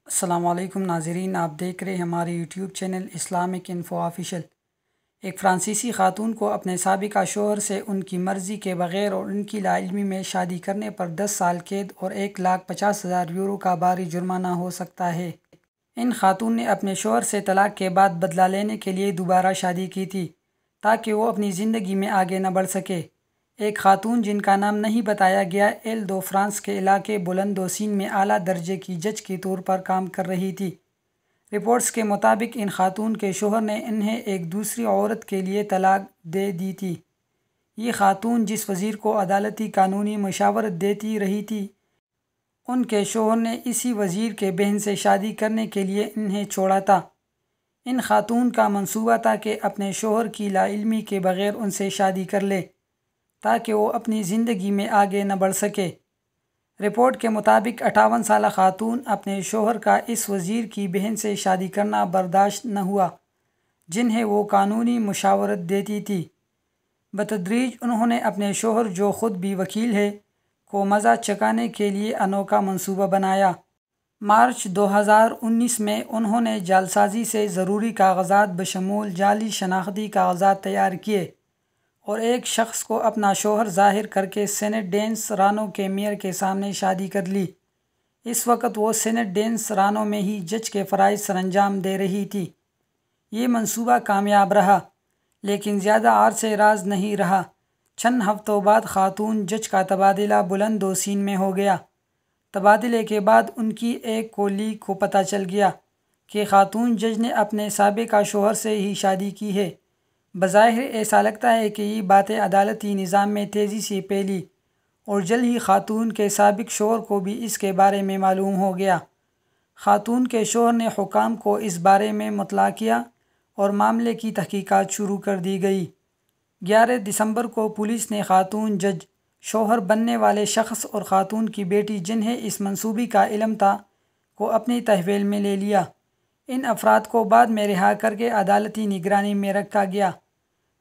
السلام علیکم ناظرین، آپ دیکھ رہے ہیں ہمارے YouTube channel Islamic info official. ایک فرانسیسی خاتون کو اپنے سابقہ شوہر سے ان کی مرضی کے بغیر اور ان کی لاعلمی میں شادی کرنے پر 10 سال قید اور 1,50,000 یورو کا بھاری جرمانہ ہو سکتا ہے۔ ان خاتون نے اپنے شوہر سے طلاق کے بعد بدلہ لینے کے لیے دوبارہ شادی کی تھی تاکہ وہ اپنی زندگی میں آگے نہ بڑھ سکے۔ ایک خاتون جن کا نام نہیں بتایا گیا ایل دو فرانس کے علاقے بلندوسین میں اعلیٰ درجے کی جج کے طور پر کام کر رہی تھی۔ رپورٹس کے مطابق ان خاتون کے شوہر نے انہیں ایک دوسری عورت کے لیے طلاق دے دی تھی۔ یہ خاتون جس وزیر کو عدالتی قانونی مشاورت دیتی رہی تھی، ان کے شوہر نے اسی وزیر کے بہن سے شادی کرنے کے لیے انہیں چھوڑا تھا۔ ان خاتون کا منصوبہ تھا کہ اپنے شوہر کی لاعلمی کے بغیر ان سے شادی کر لے تاکہ وہ اپنی زندگی میں آگے نہ بڑھ سکے۔ رپورٹ کے مطابق 58 سالہ خاتون اپنے شوہر کا اس وزیر کی بہن سے شادی کرنا برداشت نہ ہوا جنہیں وہ قانونی مشاورت دیتی تھی۔ بتدریج انہوں نے اپنے شوہر جو خود بھی وکیل ہے کو مزہ چکھانے کے لیے انوکھا منصوبہ بنایا۔ مارچ 2019 میں انہوں نے جعلسازی سے ضروری کاغذات بشمول جعلی شناختی کاغذات تیار کیے اور ایک شخص کو اپنا شوہر ظاہر کر کے سینٹ ڈینس رانو کے میئر کے سامنے شادی کر لی۔ اس وقت وہ سینٹ ڈینس رانو میں ہی جج کے فرائض سر انجام دے رہی تھی۔ یہ منصوبہ کامیاب رہا لیکن زیادہ عرصے راز نہیں رہا۔ چند ہفتوں بعد خاتون جج کا تبادلہ بلندوسین میں ہو گیا۔ تبادلے کے بعد ان کی ایک کولیگ کو پتہ چل گیا کہ خاتون جج نے اپنے سابقہ شوہر سے ہی شادی کی ہے۔ بظاہر ایسا لگتا ہے کہ یہ باتیں عدالتی نظام میں تیزی سے پھیلی اور جلد ہی خاتون کے سابق شوہر کو بھی اس کے بارے میں معلوم ہو گیا۔ خاتون کے شوہر نے حکام کو اس بارے میں مطلع کیا اور معاملے کی تحقیقات شروع کر دی گئی۔ 11 دسمبر کو پولیس نے خاتون جج، شوہر بننے والے شخص اور خاتون کی بیٹی جنہیں اس منصوبے کا علم تھا کو اپنی تحویل میں لے لیا۔ ان افراد کو بعد میں رہا کر کے عدالتی نگرانی میں رکھا گیا۔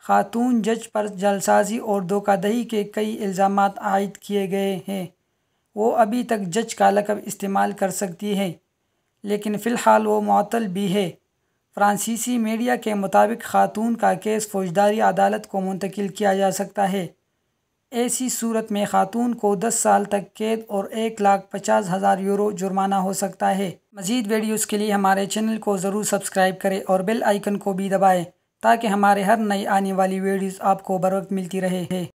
خاتون جج پر جعلسازی اور دھوکہ دہی کے کئی الزامات عائد کیے گئے ہیں۔ وہ ابھی تک جج کا لقب استعمال کر سکتی ہے لیکن فی الحال وہ معطل بھی ہے۔ فرانسیسی میڈیا کے مطابق خاتون کا کیس فوجداری عدالت کو منتقل کیا جا سکتا ہے۔ ایسی صورت میں خاتون کو 10 سال تک قید اور 1,50,000 یورو جرمانہ ہو سکتا ہے۔ مزید ویڈیوز کے لیے ہمارے چینل کو ضرور سبسکرائب کریں اور بیل آئیکن کو بھی دبائیں تاکہ ہمارے ہر نئی آنے والی ویڈیوز آپ کو بروقت ملتی رہے۔